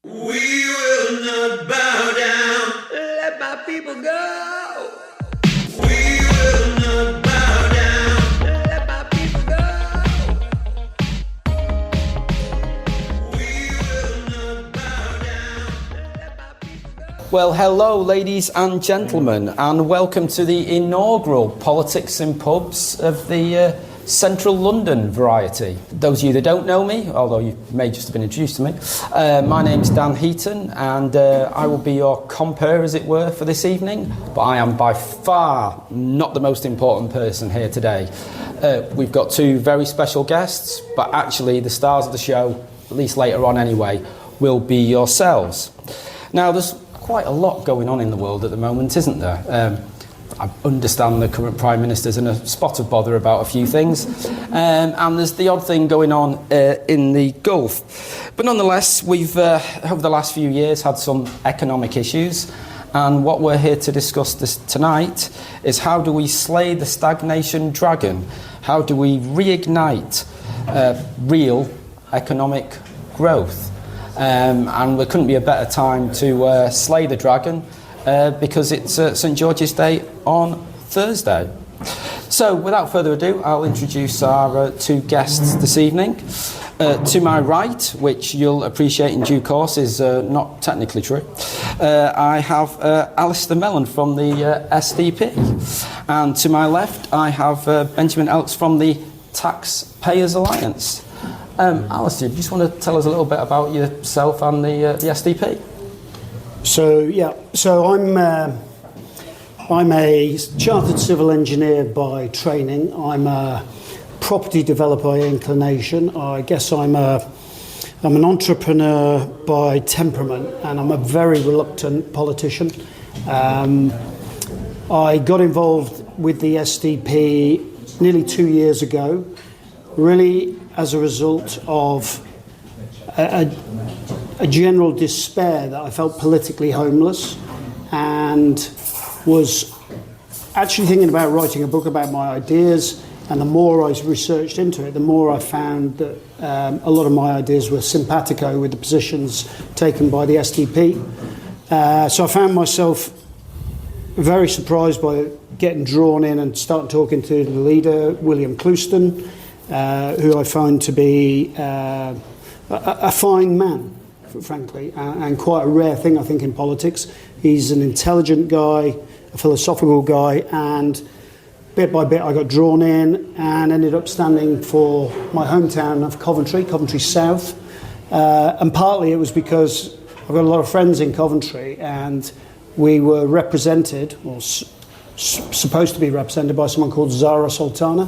We will not bow down. Let my people go. We will not bow down. Let my people go. We will not bow down. Let my people go. Well, hello, ladies and gentlemen, and welcome to the inaugural Politics in Pubs of the Central London variety. Those of you that don't know me, although you may just have been introduced to me, my name's Dan Heaton, and I will be your compere, as it were, for this evening. But I am by far not the most important person here today. We've got two very special guests, but actually the stars of the show, at least later on anyway, will be yourselves. Now, there's quite a lot going on in the world at the moment, isn't there? I understand the current Prime Minister's in a spot of bother about a few things, and there's the odd thing going on in the Gulf. But nonetheless, we've, over the last few years, had some economic issues, and what we're here to discuss tonight is how do we slay the stagnation dragon? How do we reignite real economic growth? And there couldn't be a better time to slay the dragon, because it's St George's Day on Thursday. So, without further ado, I'll introduce our two guests this evening. To my right, which you'll appreciate in due course is not technically true, I have Alastair Mellon from the SDP. And to my left, I have Benjamin Elks from the Taxpayers Alliance. Alastair, do you just want to tell us a little bit about yourself and the SDP? So I'm a chartered civil engineer by training. I'm a property developer by inclination. I guess I'm an entrepreneur by temperament, and I'm a very reluctant politician. I got involved with the SDP nearly 2 years ago, really as a result of a general despair that I felt politically homeless, and was actually thinking about writing a book about my ideas. And the more I researched into it, the more I found that a lot of my ideas were simpatico with the positions taken by the SDP. So I found myself very surprised by getting drawn in and starting talking to the leader, William Clouston, who I find to be a fine man, frankly, and quite a rare thing, I think, in politics. He's an intelligent guy, a philosophical guy, and bit by bit I got drawn in and ended up standing for my hometown of Coventry South. And partly it was because I've got a lot of friends in Coventry, and we were represented, or supposed to be represented, by someone called Zara Sultana,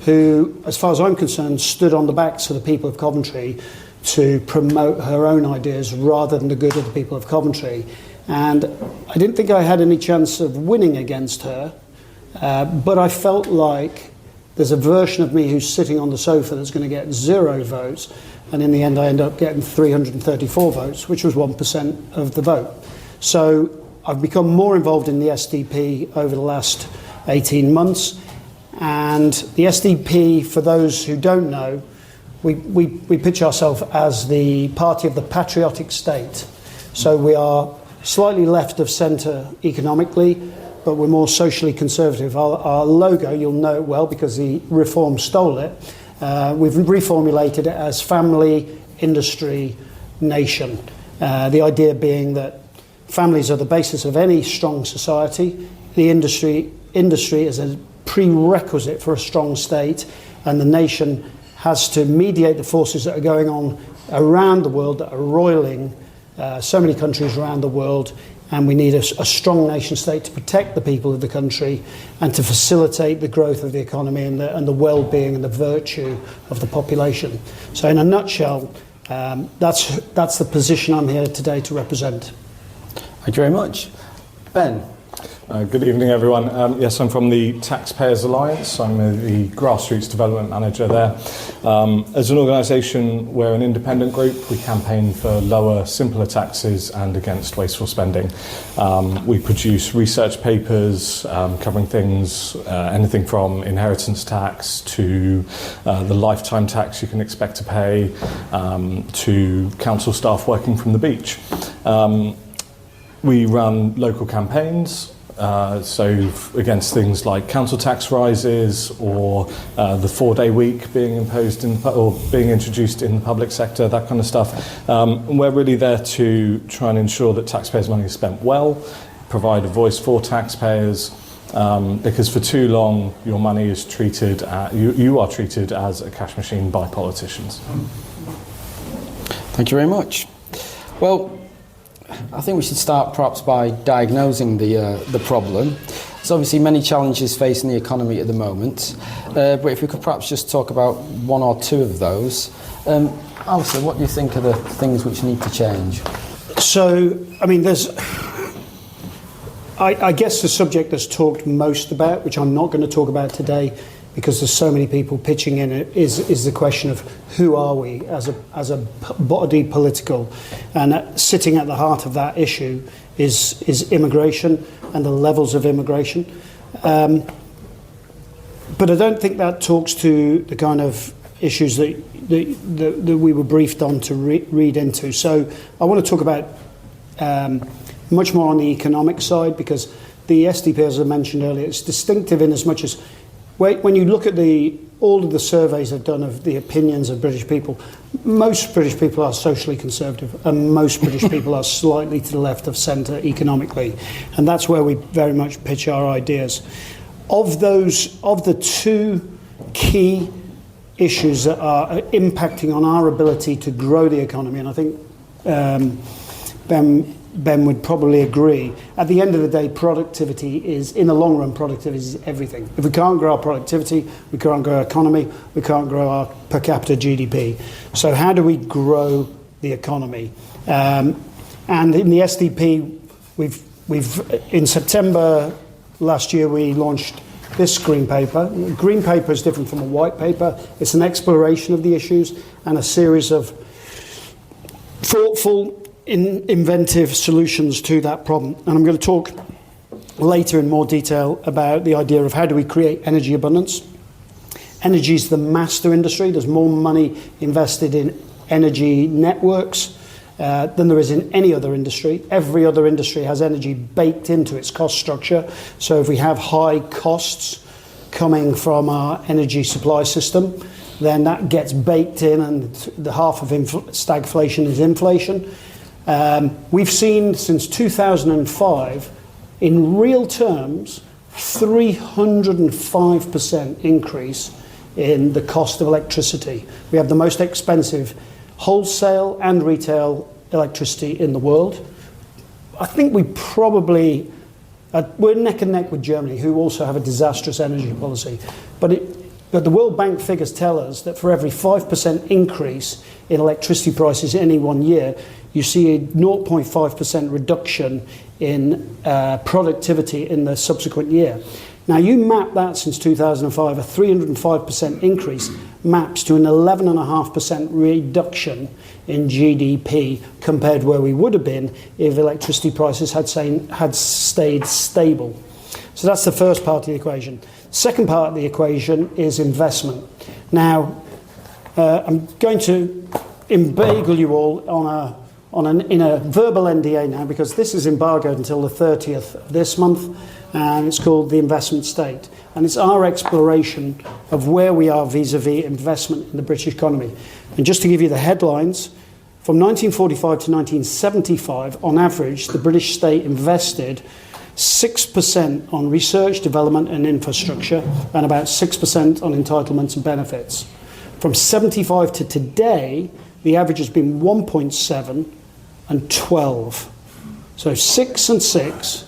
who, as far as I'm concerned, stood on the backs of the people of Coventry to promote her own ideas rather than the good of the people of Coventry. And I didn't think I had any chance of winning against her, but I felt like there's a version of me who's sitting on the sofa that's going to get 0 votes, and in the end I end up getting 334 votes, which was 1% of the vote. So I've become more involved in the SDP over the last 18 months, and the SDP, for those who don't know, we pitch ourselves as the party of the patriotic state. So we are slightly left of centre economically, but we're more socially conservative. Our logo, you'll know it well because the Reform stole it. We've reformulated it as family, industry, nation. The idea being that families are the basis of any strong society. The industry is a prerequisite for a strong state, and the nation has to mediate the forces that are going on around the world, that are roiling so many countries around the world, and we need a strong nation state to protect the people of the country and to facilitate the growth of the economy and the well-being and the virtue of the population. So in a nutshell, that's the position I'm here today to represent. Thank you very much. Ben, Good evening, everyone. Yes, I'm from the Taxpayers Alliance. I'm the Grassroots Development Manager there. As an organisation, we're an independent group. We campaign for lower, simpler taxes and against wasteful spending. We produce research papers covering things, anything from inheritance tax to the lifetime tax you can expect to pay, to council staff working from the beach. We run local campaigns, so against things like council tax rises or the 4-day week being imposed or being introduced in the public sector, that kind of stuff. And we're really there to try and ensure that taxpayers' money is spent well, provide a voice for taxpayers, because for too long your money is treated, you are treated as a cash machine by politicians. Thank you very much. Well, I think we should start perhaps by diagnosing the problem. There's obviously many challenges facing the economy at the moment, but if we could perhaps just talk about one or two of those. Alastair, what do you think are the things which need to change? So, I mean, I guess the subject that's talked most about, which I'm not going to talk about today, because there's so many people pitching in it, is the question of who are we as a body political, and sitting at the heart of that issue is immigration and the levels of immigration. But I don't think that talks to the kind of issues that we were briefed on to read into. So I want to talk about much more on the economic side, because the SDP, as I mentioned earlier, is distinctive in as much as when you look at all of the surveys I've done of the opinions of British people, most British people are socially conservative, and most British people are slightly to the left of centre economically, and that's where we very much pitch our ideas. Of the two key issues that are impacting on our ability to grow the economy, and I think Ben would probably agree. At the end of the day, productivity is, in the long run, productivity is everything. If we can't grow our productivity, we can't grow our economy, we can't grow our per capita GDP. So how do we grow the economy? And in the SDP, we've in September last year, we launched this green paper. Green paper is different from a white paper. It's an exploration of the issues and a series of thoughtful, inventive solutions to that problem. And I'm going to talk later in more detail about the idea of how do we create energy abundance. Energy is the master industry. There's more money invested in energy networks than there is in any other industry. Every other industry has energy baked into its cost structure. So if we have high costs coming from our energy supply system, then that gets baked in, and the half of stagflation is inflation. We've seen since 2005, in real terms, 305% increase in the cost of electricity. We have the most expensive wholesale and retail electricity in the world. I think we probably, we're neck and neck with Germany, who also have a disastrous energy policy. But the World Bank figures tell us that for every 5% increase in electricity prices any 1 year, you see a 0.5% reduction in productivity in the subsequent year. Now, you map that since 2005, a 305% increase maps to an 11.5% reduction in GDP compared where we would have been if electricity prices had stayed stable. So that's the first part of the equation. Second part of the equation is investment. Now, I'm going to inveigle you all in a verbal NDA now, because this is embargoed until the 30th of this month, and it's called The Investment State. And it's our exploration of where we are vis-a-vis investment in the British economy. And just to give you the headlines, from 1945 to 1975, on average, the British state invested 6% on research, development and infrastructure, and about 6% on entitlements and benefits. From 75 to today, the average has been 1.7 and 12. So 6 and 6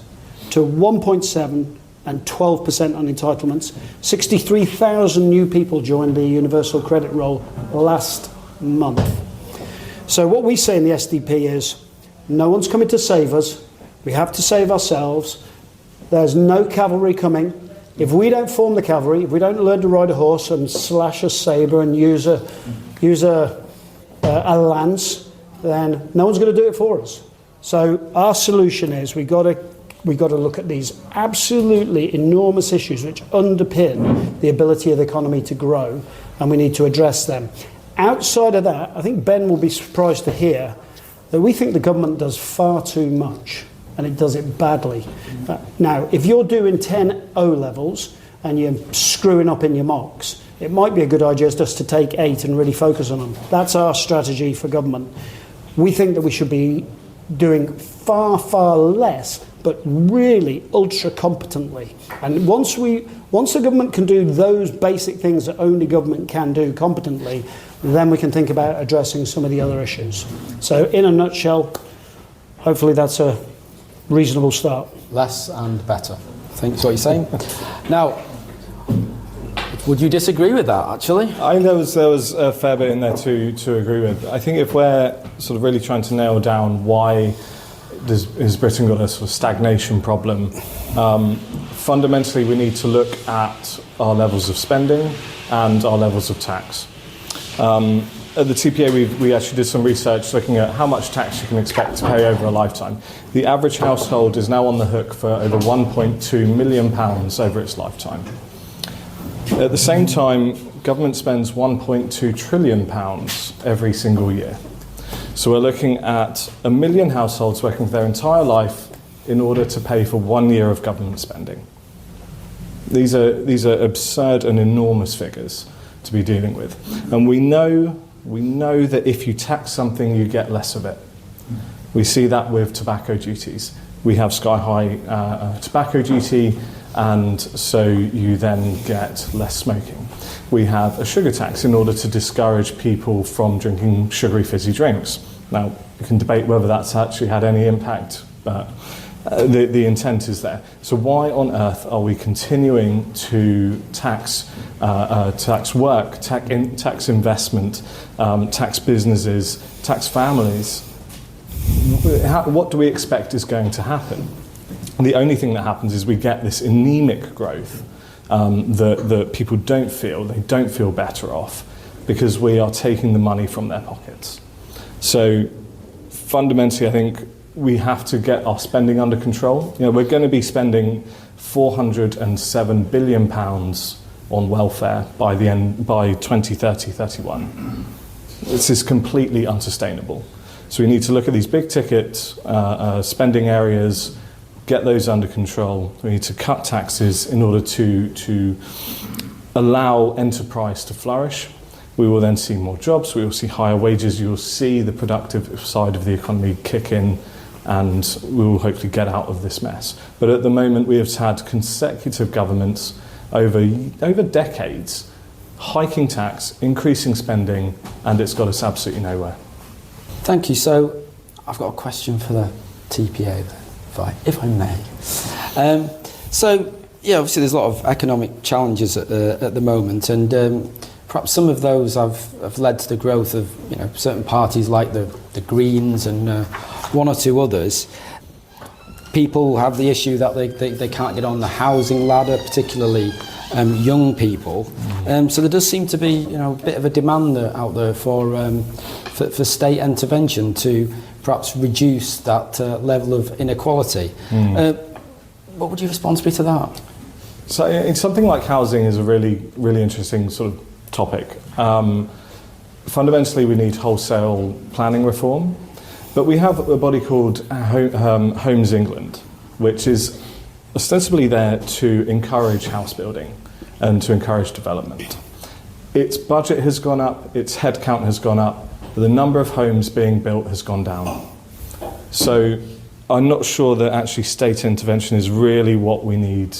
to 1.7 and 12% on entitlements. 63,000 new people joined the universal credit roll last month. So what we say in the SDP is, no one's coming to save us. We have to save ourselves. There's no cavalry coming. If we don't form the cavalry, if we don't learn to ride a horse and slash a sabre and use a lance, then no one's going to do it for us. So our solution is we got to look at these absolutely enormous issues which underpin the ability of the economy to grow, and we need to address them. Outside of that, I think Ben will be surprised to hear that we think the government does far too much, and it does it badly. Now, if you're doing 10 O-levels and you're screwing up in your mocks, it might be a good idea just to take 8 and really focus on them. That's our strategy for government. We think that we should be doing far, far less, but really ultra competently. And once the government can do those basic things that only government can do competently, then we can think about addressing some of the other issues. So in a nutshell, hopefully that's a reasonable start. Less and better, I think is what you're saying. Now, would you disagree with that, actually? I think there was a fair bit in there to agree with. I think if we're sort of really trying to nail down why has Britain got a sort of stagnation problem, fundamentally we need to look at our levels of spending and our levels of tax. At the TPA, we actually did some research looking at how much tax you can expect to pay over a lifetime. The average household is now on the hook for over £1.2 million over its lifetime. At the same time, government spends £1.2 trillion every single year. So we're looking at 1 million households working for their entire life in order to pay for 1 year of government spending. These are absurd and enormous figures to be dealing with. And we know that if you tax something, you get less of it. We see that with tobacco duties. We have sky-high tobacco duty, and so you then get less smoking. We have a sugar tax in order to discourage people from drinking sugary fizzy drinks. Now, you can debate whether that's actually had any impact, but the intent is there. So why on earth are we continuing to tax work, tax investment, tax businesses, tax families? What do we expect is going to happen? And the only thing that happens is we get this anemic growth that people don't feel better off because we are taking the money from their pockets. So fundamentally, I think we have to get our spending under control. You know, we're going to be spending £407 billion on welfare by 2030-31. This is completely unsustainable. So we need to look at these big ticket spending areas, get those under control. We need to cut taxes in order to allow enterprise to flourish. We will then see more jobs, we will see higher wages, you will see the productive side of the economy kick in, and we will hopefully get out of this mess. But at the moment we have had consecutive governments over decades hiking tax, increasing spending, and it's got us absolutely nowhere. Thank you. So I've got a question for the TPA then, if I may. So yeah, obviously there's a lot of economic challenges at the moment, and perhaps some of those have led to the growth of certain parties like the Greens and one or two others. People have the issue that they can't get on the housing ladder, particularly young people. So there does seem to be a bit of a demand out there for state intervention to perhaps reduce that level of inequality. What would your response be to that? So it's something like housing is a really, really interesting sort of topic. Fundamentally, we need wholesale planning reform, but we have a body called Homes England, which is ostensibly there to encourage house building and to encourage development. Its budget has gone up, its headcount has gone up, but the number of homes being built has gone down. So I'm not sure that actually state intervention is really what we need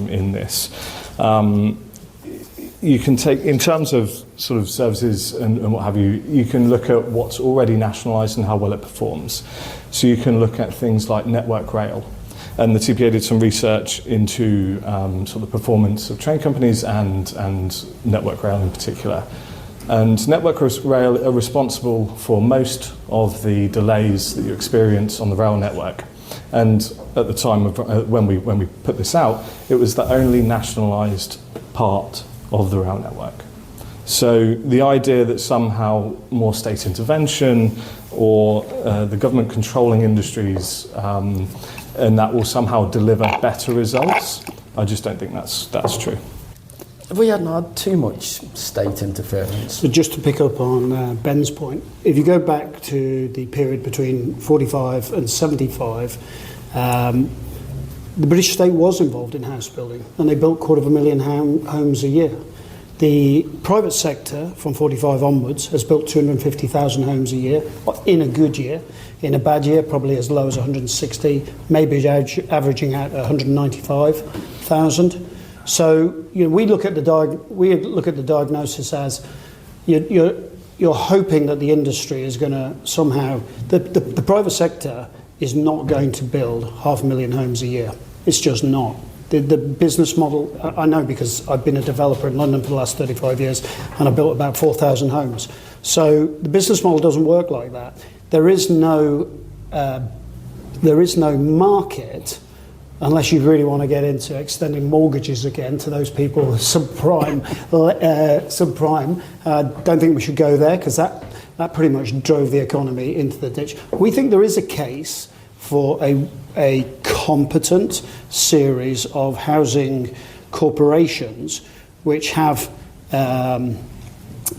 in this. You can take, in terms of sort of services and what have you, you can look at what's already nationalised and how well it performs. So you can look at things like Network Rail. And the TPA did some research into sort of performance of train companies and Network Rail in particular. And Network Rail are responsible for most of the delays that you experience on the rail network. And at the time of when we put this out, it was the only nationalised part of the rail network. So the idea that somehow more state intervention or the government controlling industries and that will somehow deliver better results, I just don't think that's true. Have we hadn't had too much state interference? So just to pick up on Ben's point, if you go back to the period between 45 and 75, the British state was involved in house building, and they built 250,000 homes a year. The private sector from 45 onwards has built 250,000 homes a year in a good year. In a bad year, probably as low as 160, maybe averaging out 195,000. So we look at the diagnosis as you're hoping that the industry is going to somehow the private sector is not going to build 500,000 homes a year. It's just not. The business model, I know because I've been a developer in London for the last 35 years and I built about 4,000 homes. So the business model doesn't work like that. There is no market unless you really want to get into extending mortgages again to those people subprime. Don't think we should go there because that pretty much drove the economy into the ditch. We think there is a case for a competent series of housing corporations which have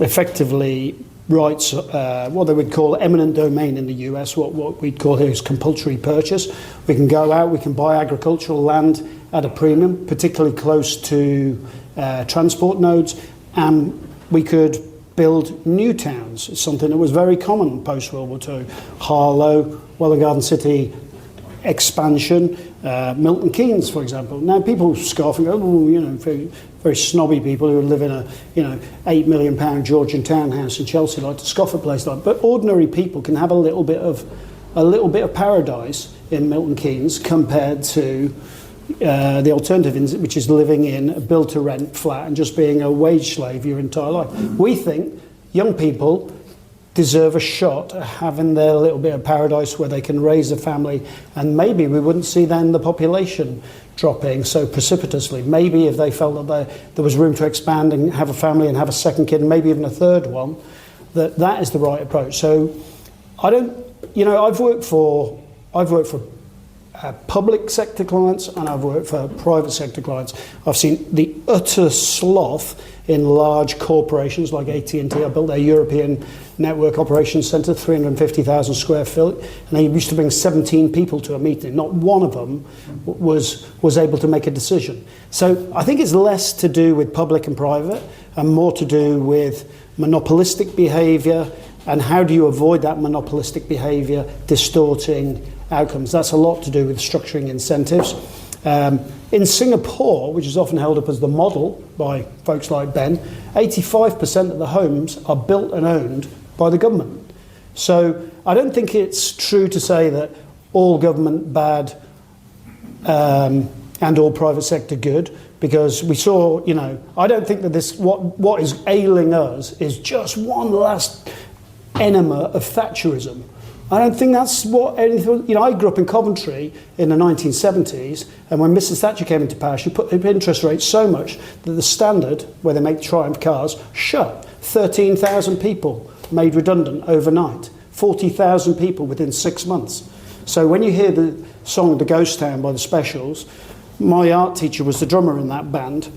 effectively rights, what they would call eminent domain in the US, what we'd call here is compulsory purchase. We can go out, we can buy agricultural land at a premium, particularly close to transport nodes, and we could build new towns. It's something that was very common post-World War II. Harlow, Welwyn Garden City expansion, Milton Keynes, for example. Now people scoff and go, very, very snobby people who live in a, £8 million Georgian townhouse in Chelsea like to scoff at places like that. But ordinary people can have a little bit of paradise in Milton Keynes compared to the alternative, which is living in a build-to-rent flat and just being a wage slave your entire life. We think young people deserve a shot at having their little bit of paradise where they can raise a family, and maybe we wouldn't see then the population dropping so precipitously. Maybe if they felt that there was room to expand and have a family and have a second kid and maybe even a third one, that is the right approach. So I don't, I've worked for public sector clients and I've worked for private sector clients. I've seen the utter sloth in large corporations like AT&T. I built their European Network Operations Centre, 350,000 square feet, and they used to bring 17 people to a meeting. Not one of them was able to make a decision. So I think it's less to do with public and private and more to do with monopolistic behaviour and how do you avoid that monopolistic behaviour distorting outcomes. That's a lot to do with structuring incentives. In Singapore, which is often held up as the model by folks like Ben, 85% of the homes are built and owned by the government. So I don't think it's true to say that all government bad and all private sector good, because we saw, I don't think that what is ailing us is just one last enema of Thatcherism. I don't think that's what anything. I grew up in Coventry in the 1970s, and when Mrs. Thatcher came into power, she put the interest rates so much that the Standard, where they make Triumph cars, shut. 13,000 people made redundant overnight. 40,000 people within 6 months. So when you hear the song "The Ghost Town" by the Specials, my art teacher was the drummer in that band,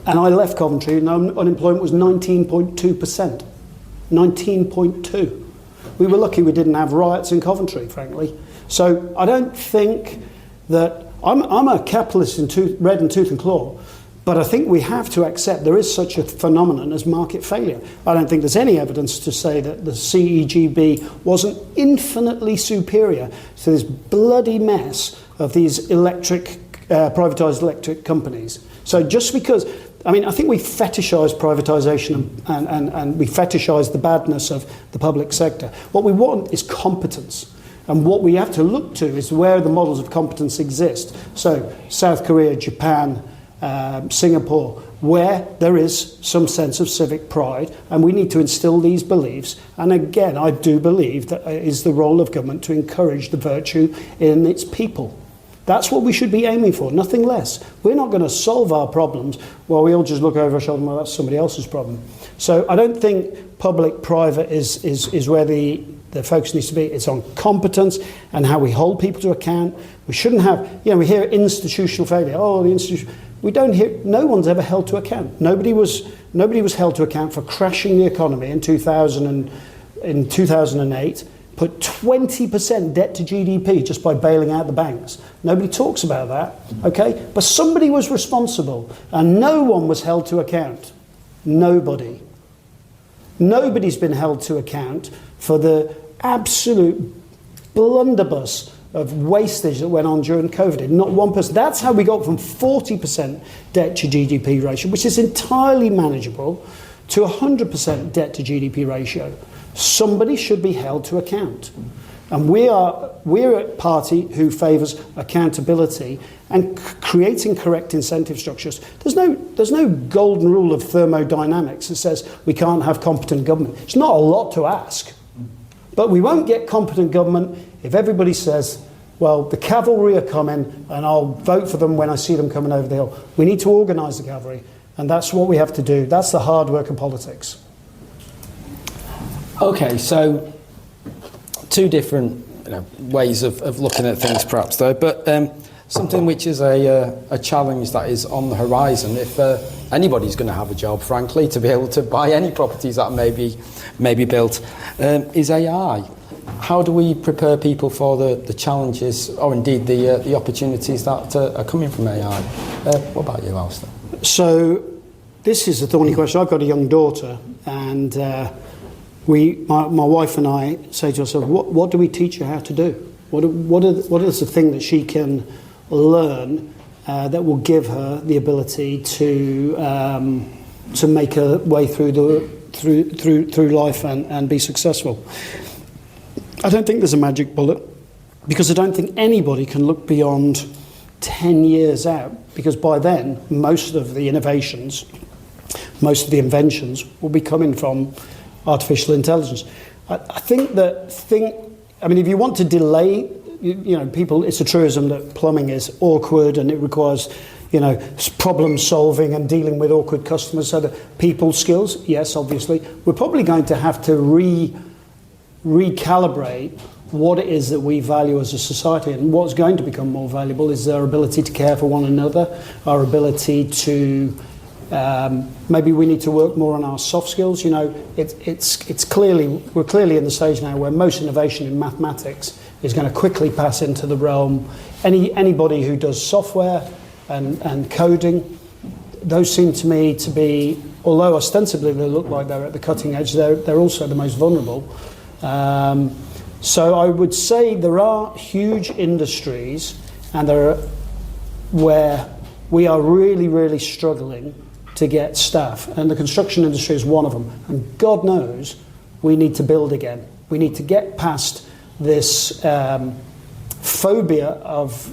and I left Coventry, and unemployment was 19.2%. 19.2%. We were lucky we didn't have riots in Coventry, frankly. So I don't think that... I'm a capitalist in red and tooth and claw, but I think we have to accept there is such a phenomenon as market failure. I don't think there's any evidence to say that the CEGB wasn't infinitely superior to this bloody mess of these privatised electric companies. So just because... I think we fetishise privatisation and we fetishise the badness of the public sector. What we want is competence. And what we have to look to is where the models of competence exist. So South Korea, Japan, Singapore, where there is some sense of civic pride, and we need to instill these beliefs. And again, I do believe that it is the role of government to encourage the virtue in its people. That's what we should be aiming for, nothing less. We're not going to solve our problems while we all just look over our shoulder and well, that's somebody else's problem. So I don't think public-private is where the focus needs to be. It's on competence and how we hold people to account. We shouldn't have, we hear institutional failure. Oh, the institution. We don't hear, no one's ever held to account. Nobody was held to account for crashing the economy in 2008, put 20% debt to GDP just by bailing out the banks. Nobody talks about that, okay? But somebody was responsible, and no one was held to account. Nobody. Nobody's been held to account for the absolute blunderbuss of wastage that went on during COVID. Not one person. That's how we got from 40% debt to GDP ratio, which is entirely manageable, to 100% debt to GDP ratio. Somebody should be held to account. And we're a party who favours accountability and creating correct incentive structures. There's no golden rule of thermodynamics that says we can't have competent government. It's not a lot to ask. But we won't get competent government if everybody says, well, the cavalry are coming and I'll vote for them when I see them coming over the hill. We need to organise the cavalry, and that's what we have to do. That's the hard work of politics. Okay, so two different ways of looking at things perhaps though, but something which is a challenge that is on the horizon if anybody's going to have a job, frankly, to be able to buy any properties that may be built, is AI. How do we prepare people for the challenges or indeed the opportunities that are coming from AI? What about you, Alastair? So this is a thorny question. I've got a young daughter, and my wife and I say to ourselves, what do we teach her how to do? What is the thing that she can learn that will give her the ability to make her way through life and be successful? I don't think there's a magic bullet, because I don't think anybody can look beyond 10 years out, because by then most of the innovations, most of the inventions will be coming from artificial intelligence. I think if you want to delay, people, it's a truism that plumbing is awkward and it requires, problem solving and dealing with awkward customers. So the people skills, yes, obviously. We're probably going to have to recalibrate what it is that we value as a society, and what's going to become more valuable is our ability to care for one another, our ability to maybe we need to work more on our soft skills. We're clearly in the stage now where most innovation in mathematics is going to quickly pass into the realm. Anybody who does software and coding, those seem to me to be, although ostensibly they look like they're at the cutting edge, they're also the most vulnerable. So I would say there are huge industries where we are really, really struggling to get staff, and the construction industry is one of them. And God knows we need to build again. We need to get past this phobia of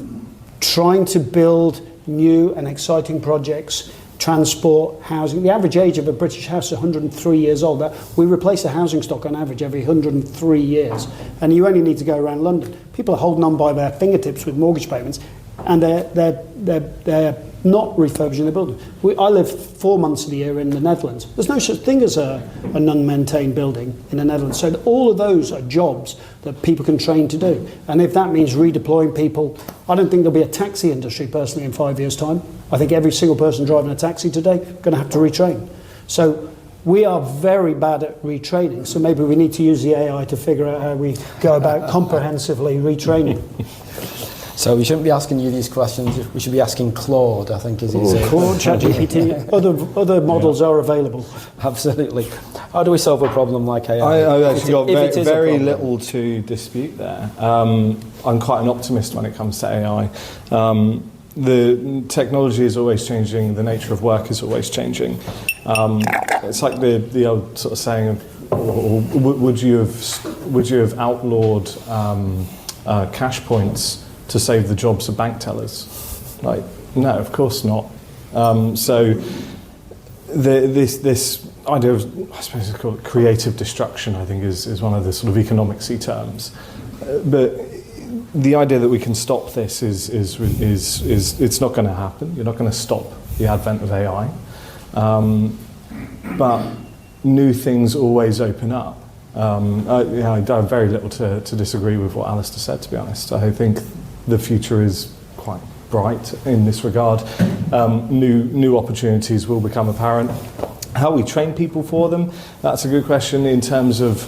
trying to build new and exciting projects, transport, housing. The average age of a British house is 103 years old. We replace a housing stock on average every 103 years. And you only need to go around London. People are holding on by their fingertips with mortgage payments, and they're not refurbishing their building. I live 4 months of the year in the Netherlands. There's no such thing as an unmaintained building in the Netherlands. So all of those are jobs that people can train to do. And if that means redeploying people, I don't think there'll be a taxi industry personally in 5 years' time. I think every single person driving a taxi today is going to have to retrain. So we are very bad at retraining. So maybe we need to use the AI to figure out how we go about comprehensively retraining. So we shouldn't be asking you these questions. We should be asking Claude, I think, Claude, ChatGPT. Other models are available. Absolutely. How do we solve a problem like AI? I've actually got very little to dispute there. I'm quite an optimist when it comes to AI. The technology is always changing. The nature of work is always changing. It's like the old sort of saying of, would you have outlawed cash points to save the jobs of bank tellers? Like, no, of course not. This idea of, I suppose it's called creative destruction, I think is one of the sort of economicsy terms. But the idea that we can stop this is it's not going to happen. You're not going to stop the advent of AI. But new things always open up. I have very little to disagree with what Alastair said, to be honest. I think the future is quite bright in this regard. New opportunities will become apparent. How we train people for them, that's a good question in terms of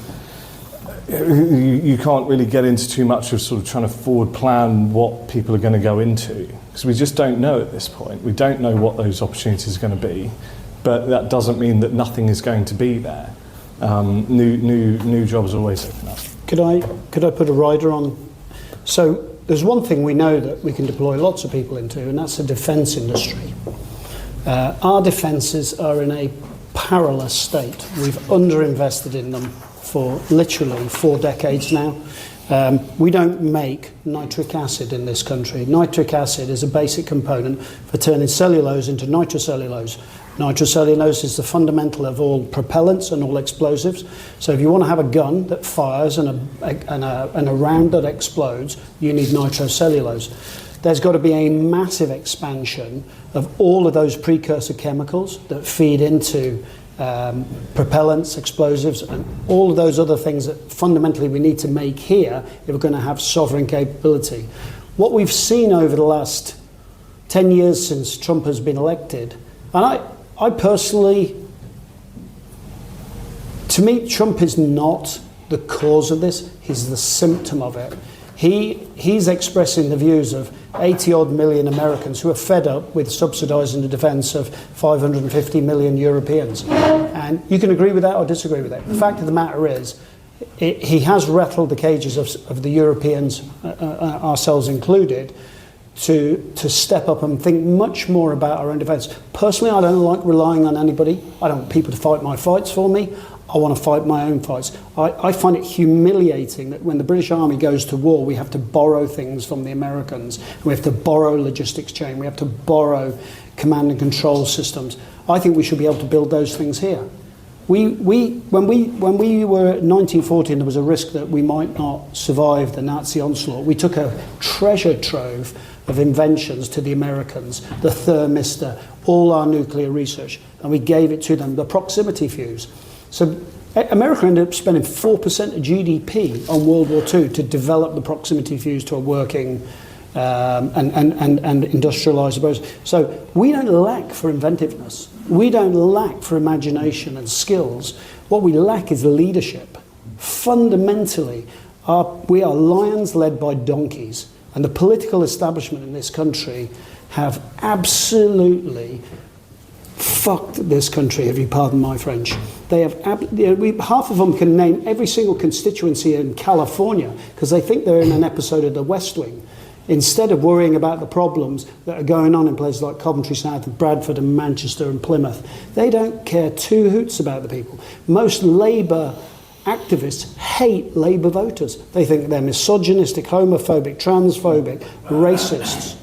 you can't really get into too much of sort of trying to forward plan what people are going to go into, because we just don't know at this point. We don't know what those opportunities are going to be, but that doesn't mean that nothing is going to be there. New jobs always open up. Could I put a rider on? So there's one thing we know that we can deploy lots of people into, and that's the defence industry. Our defences are in a perilous state. We've underinvested in them for literally 4 decades now. We don't make nitric acid in this country. Nitric acid is a basic component for turning cellulose into nitrocellulose. Nitrocellulose is the fundamental of all propellants and all explosives. So if you want to have a gun that fires and a round that explodes, you need nitrocellulose. There's got to be a massive expansion of all of those precursor chemicals that feed into propellants, explosives, and all of those other things that fundamentally we need to make here if we're going to have sovereign capability. What we've seen over the last 10 years since Trump has been elected, and I personally, to me, Trump is not the cause of this, he's the symptom of it. He's expressing the views of 80-odd million Americans who are fed up with subsidising the defence of 550 million Europeans. And you can agree with that or disagree with that. The fact of the matter is, he has rattled the cages of the Europeans, ourselves included, to step up and think much more about our own defence. Personally, I don't like relying on anybody. I don't want people to fight my fights for me. I want to fight my own fights. I find it humiliating that when the British Army goes to war, we have to borrow things from the Americans. We have to borrow logistics chain. We have to borrow command and control systems. I think we should be able to build those things here. When we were 1940 and there was a risk that we might not survive the Nazi onslaught, we took a treasure trove of inventions to the Americans, the thermistor, all our nuclear research, and we gave it to them, the proximity fuse. So America ended up spending 4% of GDP on World War II to develop the proximity fuse to a working and industrialised approach. So we don't lack for inventiveness. We don't lack for imagination and skills. What we lack is leadership. Fundamentally, we are lions led by donkeys. And the political establishment in this country have absolutely fucked this country, if you pardon my French. They have half of them can name every single constituency in California because they think they're in an episode of The West Wing, instead of worrying about the problems that are going on in places like Coventry South and Bradford and Manchester and Plymouth. They don't care two hoots about the people. Most Labour activists hate Labour voters. They think they're misogynistic, homophobic, transphobic, racists.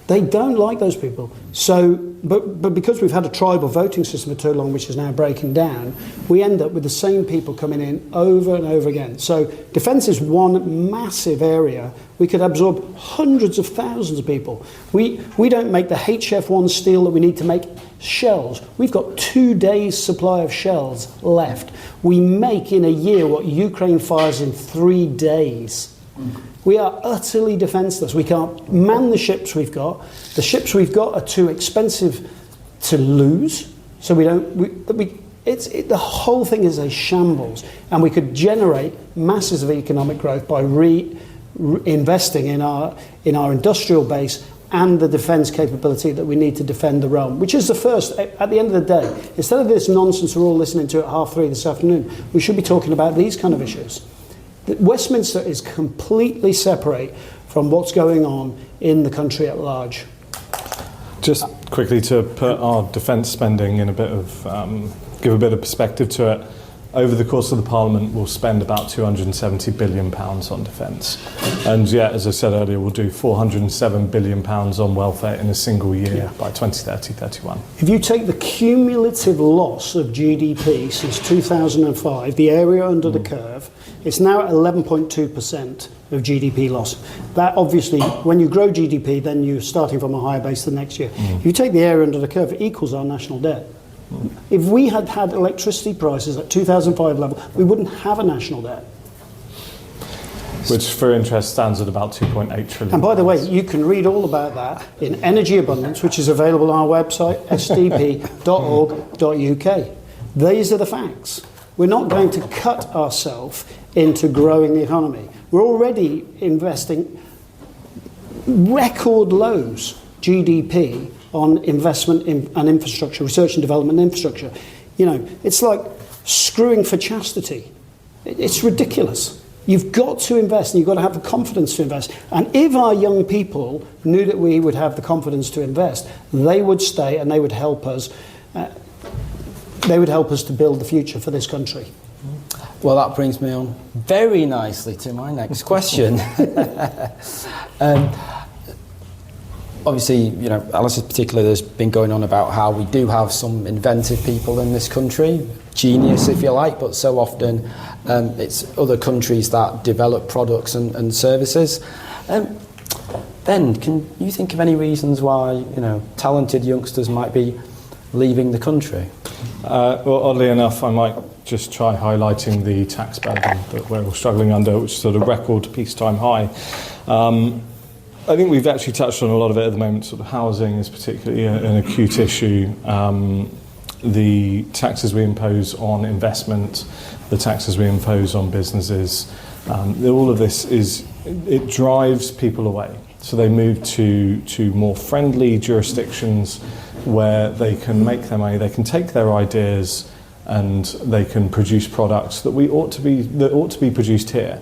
They don't like those people. So, but because we've had a tribal voting system for too long, which is now breaking down, we end up with the same people coming in over and over again. So defence is one massive area. We could absorb hundreds of thousands of people. We don't make the HF1 steel that we need to make shells. We've got 2 days' supply of shells left. We make in a year what Ukraine fires in 3 days. We are utterly defenceless. We can't man the ships we've got. The ships we've got are too expensive to lose. So the whole thing is a shambles. And we could generate masses of economic growth by investing in our industrial base and the defence capability that we need to defend the realm, which is the first, at the end of the day. Instead of this nonsense we're all listening to at 3:30 this afternoon, we should be talking about these kind of issues. Westminster is completely separate from what's going on in the country at large. Just quickly to put our defence spending in a bit of, give a bit of perspective to it. over the course of the Parliament, we'll spend about £270 billion on defence. And yet, as I said earlier, we'll do £407 billion on welfare in a single year by 2030-31. If you take the cumulative loss of GDP since 2005, the area under the curve, it's now at 11.2% of GDP loss. That obviously, when you grow GDP, then you're starting from a higher base the next year. If you take the area under the curve, it equals our national debt. If we had had electricity prices at 2005 level, we wouldn't have a national debt. Which, for interest, stands at about 2.8 trillion. And by the way, you can read all about that in Energy Abundance, which is available on our website, sdp.org.uk. These are the facts. We're not going to cut ourselves into growing the economy. We're already investing record lows GDP on investment in and infrastructure, research and development and infrastructure. You know, it's like screwing for chastity. It's ridiculous. You've got to invest, and you've got to have the confidence to invest. And if our young people knew that we would have the confidence to invest, they would stay and they would help us. They would help us to build the future for this country. Well, that brings me on very nicely to my next question. Obviously, you know, Alastair particularly, there's been going on about how we do have some inventive people in this country, genius if you like, but so often it's other countries that develop products and services. Ben, can you think of any reasons why, you know, talented youngsters might be leaving the country? Well, oddly enough, I might just try highlighting the tax burden that we're all struggling under, which is sort of record peacetime high. I think we've actually touched on a lot of it at the moment. Sort of housing is particularly an acute issue. The taxes we impose on investment, the taxes we impose on businesses, all of this it drives people away. So they move to more friendly jurisdictions where they can make their money, they can take their ideas, and they can produce products that ought to be produced here.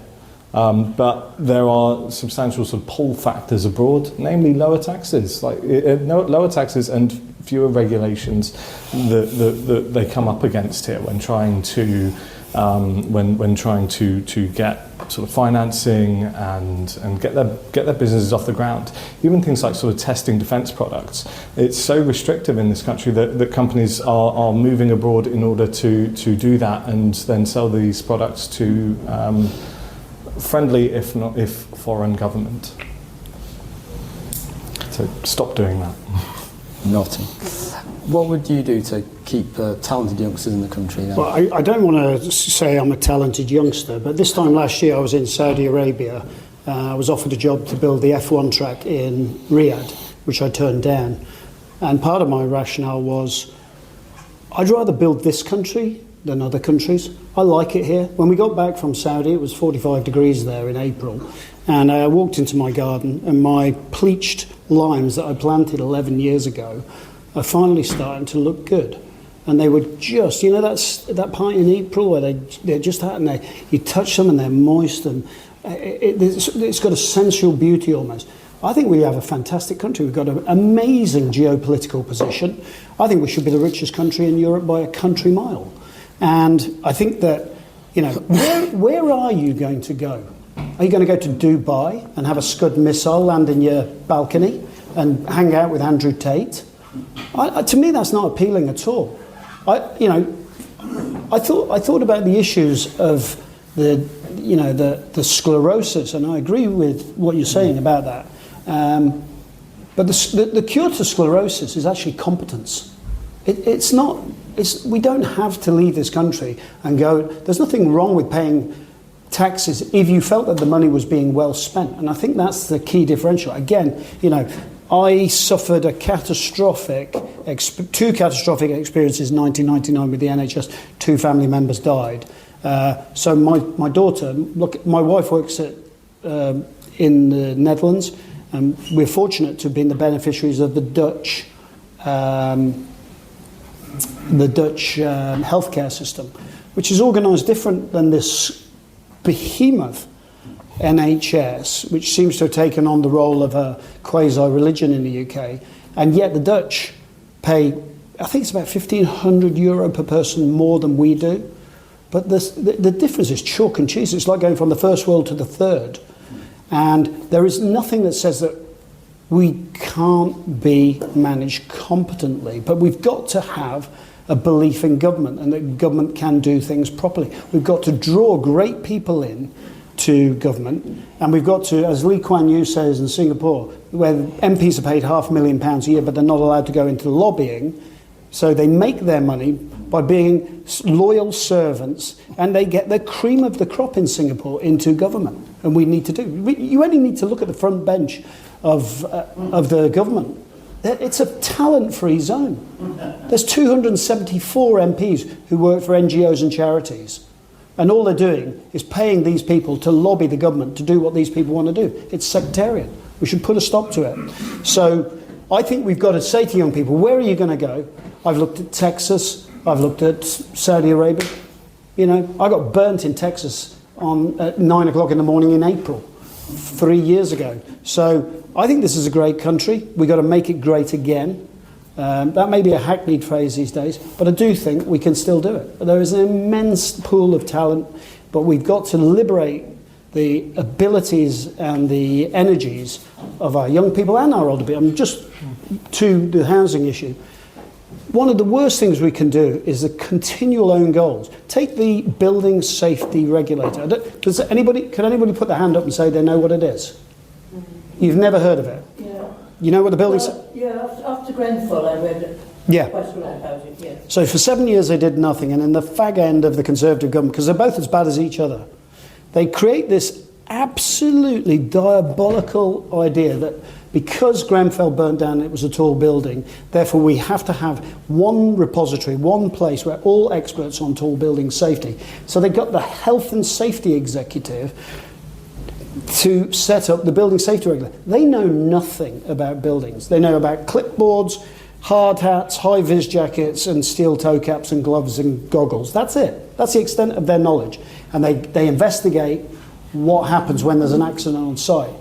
But there are substantial sort of pull factors abroad, namely lower taxes, lower taxes and fewer regulations that they come up against here when trying to get sort of financing and get their businesses off the ground. Even things like sort of testing defence products. It's so restrictive in this country that companies are moving abroad in order to do that and then sell these products to friendly, if foreign government. So stop doing that. Naughty. What would you do to keep talented youngsters in the country then? Well, I don't want to say I'm a talented youngster, but this time last year I was in Saudi Arabia. I was offered a job to build the F1 track in Riyadh, which I turned down. And part of my rationale was, I'd rather build this country than other countries. I like it here. When we got back from Saudi, it was 45 degrees there in April, and I walked into my garden, and my pleached limes that I planted 11 years ago are finally starting to look good. And they were just, you know, that part in April where they're just out, and you touch them and they're moist, and it's got a sensual beauty almost. I think we have a fantastic country. We've got an amazing geopolitical position. I think we should be the richest country in Europe by a country mile. And I think that, you know, where are you going to go? Are you going to go to Dubai and have a Scud missile land in your balcony and hang out with Andrew Tate? To me, that's not appealing at all. I thought about the issues of the sclerosis, and I agree with what you're saying about that. But the cure to sclerosis is actually competence. It's not. We don't have to leave this country and go. There's nothing wrong with paying taxes if you felt that the money was being well spent, and I think that's the key differential. Again, you know, I suffered two catastrophic experiences in 1999 with the NHS. 2 family members died. So my daughter, my wife works in the Netherlands, and we're fortunate to have been the beneficiaries of the Dutch healthcare system, which is organised different than this behemoth NHS, which seems to have taken on the role of a quasi-religion in the UK, and yet the Dutch pay, I think it's about €1,500 per person more than we do. But the difference is chalk and cheese. It's like going from the first world to the third. And there is nothing that says that we can't be managed competently. But we've got to have a belief in government and that government can do things properly. We've got to draw great people in to government, and we've got to, as Lee Kuan Yew says in Singapore, where MPs are paid £500,000 a year, but they're not allowed to go into lobbying, so they make their money by being loyal servants, and they get the cream of the crop in Singapore into government, and we need to do. You only need to look at the front bench of the government. It's a talent-free zone. There's 274 MPs who work for NGOs and charities. And all they're doing is paying these people to lobby the government to do what these people want to do. It's sectarian. We should put a stop to it. So I think we've got to say to young people, where are you going to go? I've looked at Texas. I've looked at Saudi Arabia. You know, I got burnt in Texas at 9 o'clock in the morning in April 3 years ago. So I think this is a great country. We've got to make it great again. That may be a hackneyed phrase these days, but I do think we can still do it. There is an immense pool of talent, but we've got to liberate the abilities and the energies of our young people and our older people. Just to the housing issue. One of the worst things we can do is the continual own goals. Take the building safety regulator. Can anybody put their hand up and say they know what it is? You've never heard of it? Yeah. You know what the building... After Grenfell I read it. Yeah. Quite a lot about it, yeah. So for 7 years they did nothing, and in the fag end of the Conservative government, because they're both as bad as each other, they create this absolutely diabolical idea that because Grenfell burnt down, it was a tall building, therefore we have to have one repository, one place where all experts on tall building safety. So they got the health and safety executive to set up the building safety regulator. They know nothing about buildings. They know about clipboards, hard hats, high-vis jackets, and steel toe caps and gloves and goggles. That's it. That's the extent of their knowledge. And they investigate what happens when there's an accident on site.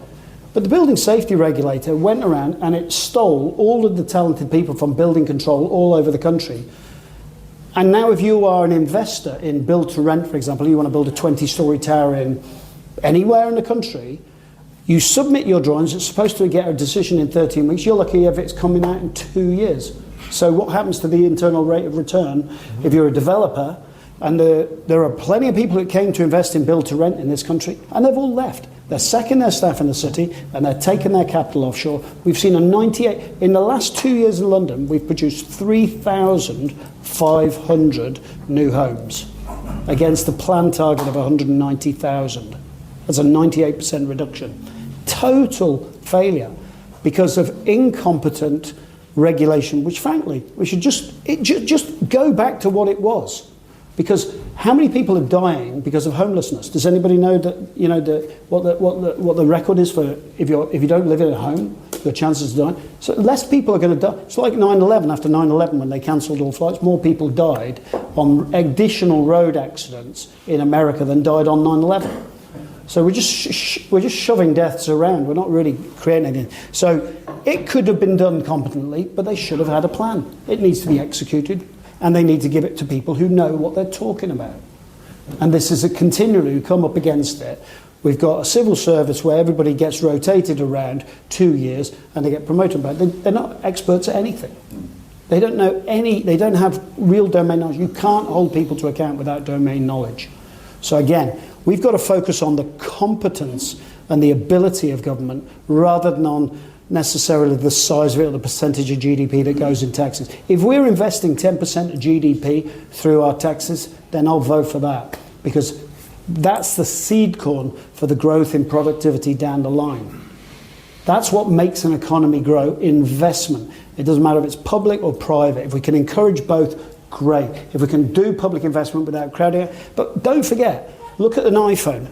But the building safety regulator went around and it stole all of the talented people from building control all over the country. And now if you are an investor in build to rent, for example, you want to build a 20-story tower in anywhere in the country, you submit your drawings, it's supposed to get a decision in 13 weeks, you're lucky if it's coming out in 2 years. So what happens to the internal rate of return if you're a developer? And there are plenty of people who came to invest in build to rent in this country, and they've all left. They're sacking their staff in the city, and they're taking their capital offshore. We've seen in the last 2 years in London, we've produced 3,500 new homes against the planned target of 190,000. That's a 98% reduction. Total failure because of incompetent regulation, which frankly, we should just go back to what it was. Because how many people are dying because of homelessness? Does anybody know that what the record is for if you don't live in a home, your chances of dying? So less people are going to die. It's like 9/11. After 9/11, when they cancelled all flights, more people died on additional road accidents in America than died on 9/11. So we're just shoving deaths around. We're not really creating anything. So it could have been done competently, but they should have had a plan. It needs to be executed. And they need to give it to people who know what they're talking about. And this is a continually who come up against it. We've got a civil service where everybody gets rotated around 2 years and they get promoted back. They're not experts at anything. They don't know they don't have real domain knowledge. You can't hold people to account without domain knowledge. So again, we've got to focus on the competence and the ability of government rather than on necessarily the size of it or the percentage of GDP that goes in taxes. If we're investing 10% of GDP through our taxes, then I'll vote for that, because that's the seed corn for the growth in productivity down the line. That's what makes an economy grow, investment. It doesn't matter if it's public or private. If we can encourage both, great. If we can do public investment without crowding it. But don't forget, look at an iPhone.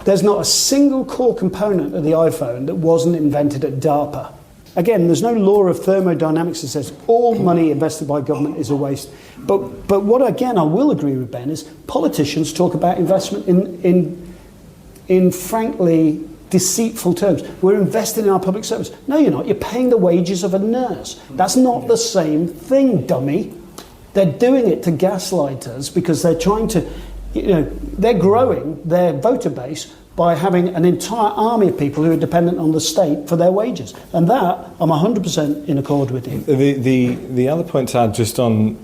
There's not a single core component of the iPhone that wasn't invented at DARPA. Again, there's no law of thermodynamics that says all money invested by government is a waste. But what, again, I will agree with Ben is politicians talk about investment in frankly deceitful terms. We're investing in our public service. No, you're not. You're paying the wages of a nurse. That's not the same thing, dummy. They're doing it to gaslight us because they're trying to, they're growing their voter base by having an entire army of people who are dependent on the state for their wages. And that, I'm 100% in accord with you. The other point to add just on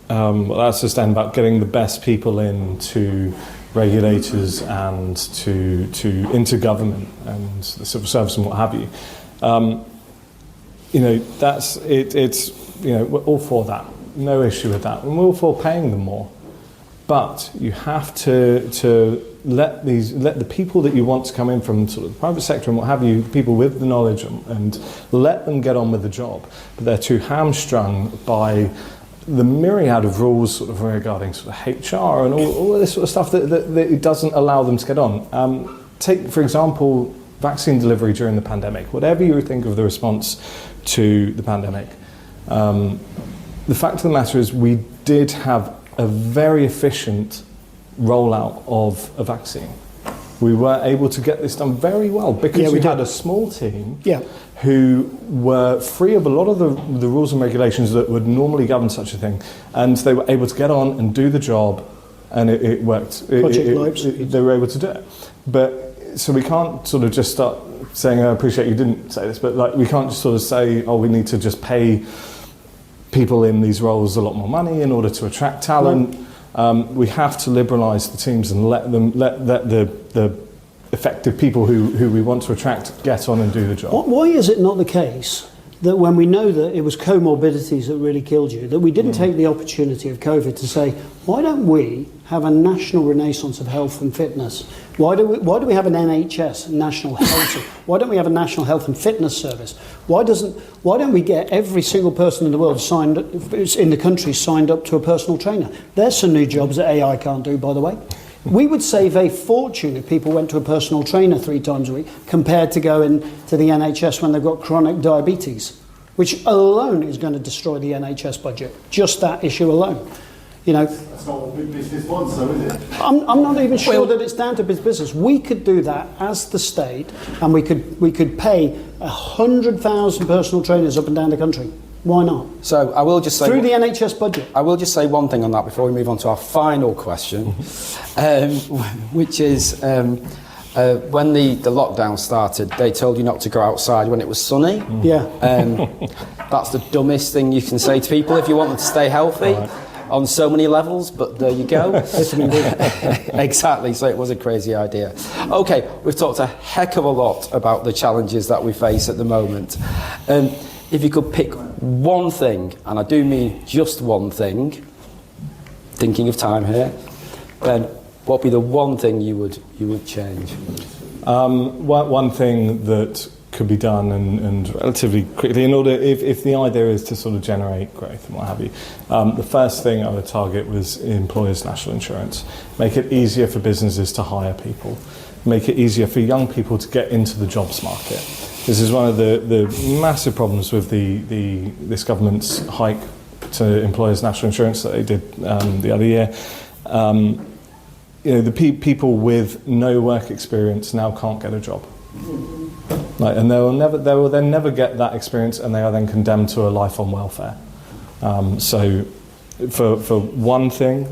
what that's just about getting the best people into regulators and into government and the civil service and what have you. That's it. It's we're all for that. No issue with that. And we're all for paying them more. But you have to let the people that you want to come in from sort of the private sector and what have you, people with the knowledge, and let them get on with the job. But they're too hamstrung by the myriad of rules sort of regarding sort of HR and all of this sort of stuff that it doesn't allow them to get on. Take, for example, vaccine delivery during the pandemic. Whatever you think of the response to the pandemic, the fact of the matter is we did have a very efficient rollout of a vaccine. We were able to get this done very well because we had a small team who were free of a lot of the rules and regulations that would normally govern such a thing, and they were able to get on and do the job, and it worked. They were able to do it. But so we can't sort of just start saying, I appreciate you didn't say this, but like we can't just sort of say, we need to just pay people in these roles a lot more money in order to attract talent. We have to liberalise the teams and let the effective people who we want to attract get on and do the job. Why is it not the case that when we know that it was comorbidities that really killed you, that we didn't take the opportunity of COVID to say, why don't we have a national renaissance of health and fitness? Why do we have an NHS, National Health? Why don't we have a National Health and Fitness Service? Why don't we get every single person in the world in the country signed up to a personal trainer? There's some new jobs that AI can't do, by the way. We would save a fortune if people went to a personal trainer 3 times a week compared to going to the NHS when they've got chronic diabetes, which alone is going to destroy the NHS budget. Just that issue alone. That's not what big business wants, though, is it? I'm not even sure that it's down to big business. We could do that as the state, and we could pay 100,000 personal trainers up and down the country. Why not? So I will just say through the NHS budget. I will just say one thing on that before we move on to our final question, which is when the lockdown started, they told you not to go outside when it was sunny. Yeah. That's the dumbest thing you can say to people if you want them to stay healthy. On so many levels, but there you go. Exactly, so it was a crazy idea. Okay, we've talked a heck of a lot about the challenges that we face at the moment. If you could pick one thing, and I do mean just one thing, thinking of time here, then what would be the one thing you would change? One thing that could be done and relatively quickly in order if the idea is to sort of generate growth and what have you. The first thing I would target was employers' national insurance. Make it easier for businesses to hire people. Make it easier for young people to get into the jobs market. This is one of the massive problems with this government's hike to employers' national insurance that they did the other year. People with no work experience now can't get a job. And they will then never get that experience, and they are then condemned to a life on welfare. So, for one thing,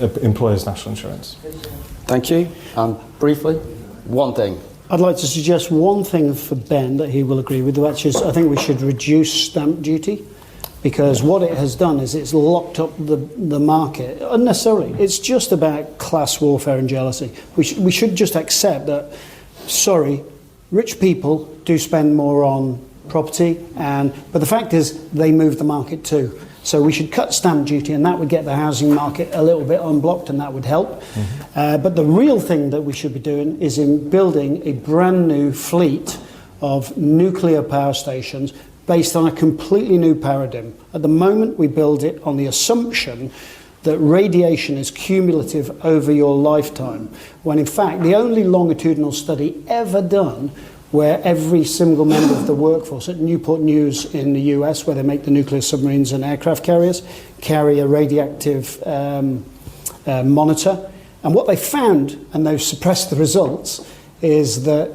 employers' national insurance. Thank you. And briefly, one thing. I'd like to suggest one thing for Ben that he will agree with, which is I think we should reduce stamp duty, because what it has done is it's locked up the market unnecessarily. It's just about class warfare and jealousy. We should just accept that. Sorry, rich people do spend more on property, but the fact is they move the market too. So we should cut stamp duty, and that would get the housing market a little bit unblocked, and that would help. But the real thing that we should be doing is in building a brand new fleet of nuclear power stations based on a completely new paradigm. At the moment, we build it on the assumption that radiation is cumulative over your lifetime, when in fact the only longitudinal study ever done where every single member of the workforce at Newport News in the US, where they make the nuclear submarines and aircraft carriers, carry a radioactive monitor. And what they found, and they've suppressed the results, is that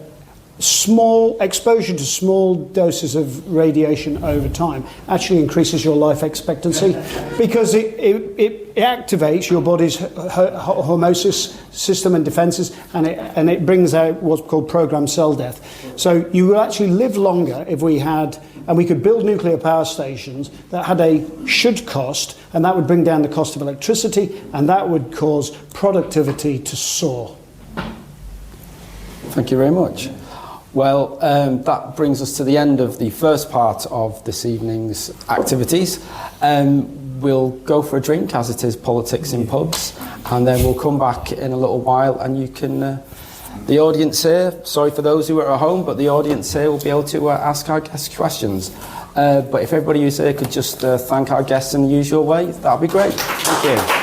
small exposure to small doses of radiation over time actually increases your life expectancy because it activates your body's hormesis system and defences, and it brings out what's called programmed cell death. So you will actually live longer if we had, and we could build nuclear power stations that had a should cost, and that would bring down the cost of electricity, and that would cause productivity to soar. Thank you very much. Well, that brings us to the end of the first part of this evening's activities. We'll go for a drink, as it is politics in pubs, and then we'll come back in a little while, and you can, the audience here, sorry for those who are at home, but the audience here will be able to ask our guests questions. But if everybody who's here could just thank our guests in the usual way, that'd be great. Thank you.